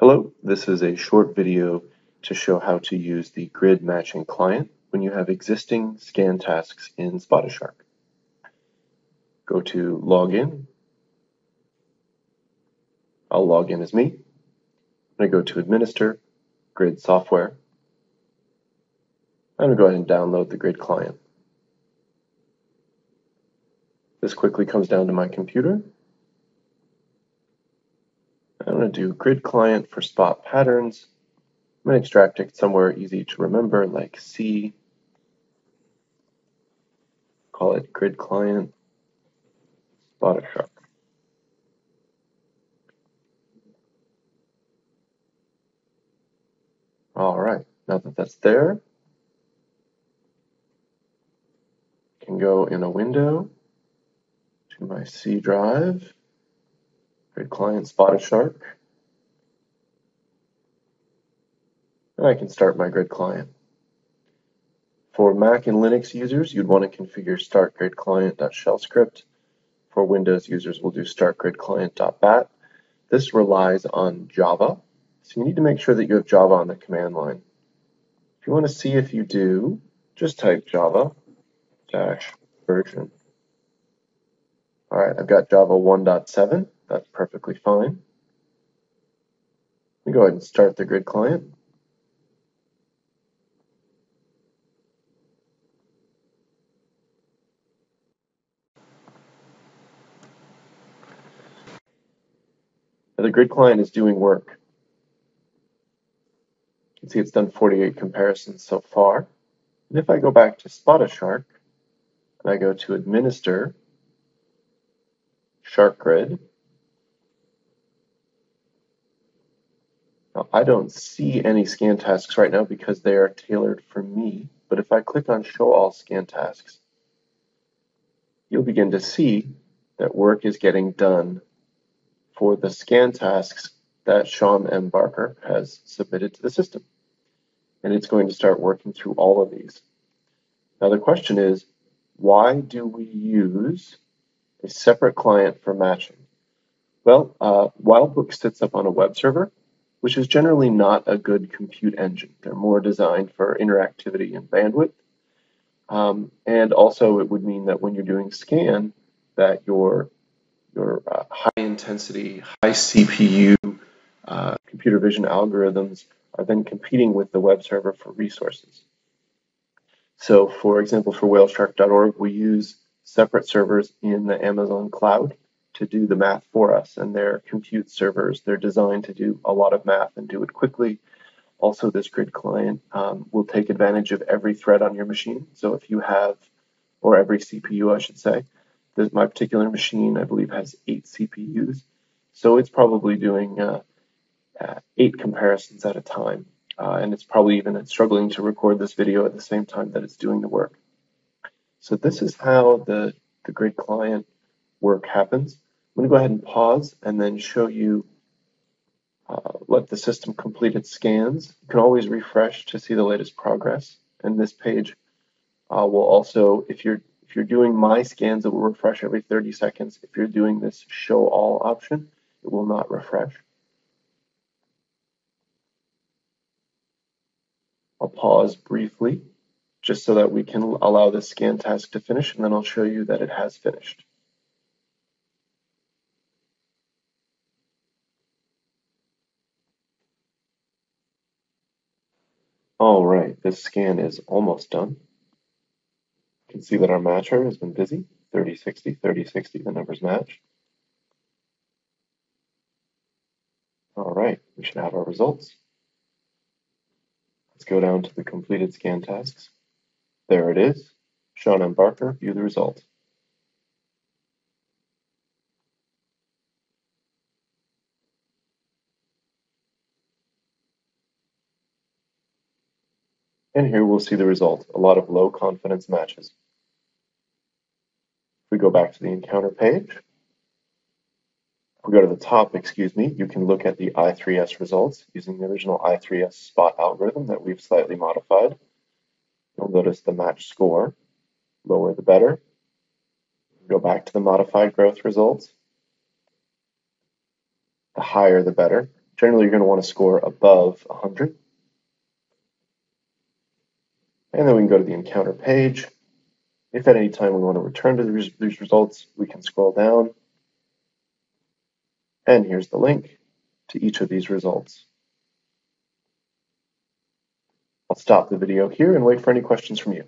Hello, this is a short video to show how to use the grid matching client when you have existing ScanTasks in SpotAShark. Go to Login. I'll log in as me. I'm going to go to Administer, Grid Software. I'm going to go ahead and download the grid client. This quickly comes down to my computer. I'm going to do grid client for spot patterns. I'm going to extract it somewhere easy to remember, like C. Call it grid client SpotAShark. All right, now that that's there, I can go in a window to my C drive, grid client SpotAShark, and I can start my grid client. For Mac and Linux users, you'd want to configure startgridclient.shell script. For Windows users, we'll do startgridclient.bat. This relies on Java, so you need to make sure that you have Java on the command line. If you want to see if you do, just type java-version. All right, I've got Java 1.7. That's perfectly fine. Let me go ahead and start the grid client. Now the grid client is doing work. You can see it's done 48 comparisons so far. And if I go back to SpotAShark, and I go to Administer, Shark Grid, now I don't see any ScanTasks right now because they are tailored for me. But if I click on Show All ScanTasks, you'll begin to see that work is getting done for the ScanTasks that Sean M. Barker has submitted to the system. And it's going to start working through all of these. Now the question is, why do we use a separate client for matching? Well, Wildbook sits up on a web server, which is generally not a good compute engine. They're more designed for interactivity and bandwidth. And also it would mean that when you're doing scan, that your high intensity, high CPU computer vision algorithms are then competing with the web server for resources. So for example, for whaleshark.org, we use separate servers in the Amazon cloud to do the math for us, and they're compute servers. They're designed to do a lot of math and do it quickly. Also, this grid client will take advantage of every thread on your machine. So if you have, or every CPU, I should say, my particular machine, I believe, has 8 CPUs. So it's probably doing 8 comparisons at a time. And it's probably even struggling to record this video at the same time that it's doing the work. So this is how the grid client work happens. I'm going to go ahead and pause and then show you, let the system complete its scans. You can always refresh to see the latest progress. And this page will also, if you're doing my scans, it will refresh every 30 seconds. If you're doing this show all option, it will not refresh. I'll pause briefly just so that we can allow this scan task to finish, and then I'll show you that it has finished. All right, this scan is almost done. You can see that our matcher has been busy. 3060, 3060, the numbers match. All right, we should have our results. Let's go down to the completed scan tasks. There it is. Sean M. Barker, view the result. And here we'll see the result, a lot of low confidence matches. If we go back to the encounter page, if we go to the top, you can look at the I3S results using the original I3S spot algorithm that we've slightly modified. You'll notice the match score, lower the better. Go back to the modified growth results. The higher the better. Generally, you're going to want to score above 100. And then we can go to the encounter page. If at any time we want to return to these results, we can scroll down. And here's the link to each of these results. I'll stop the video here and wait for any questions from you.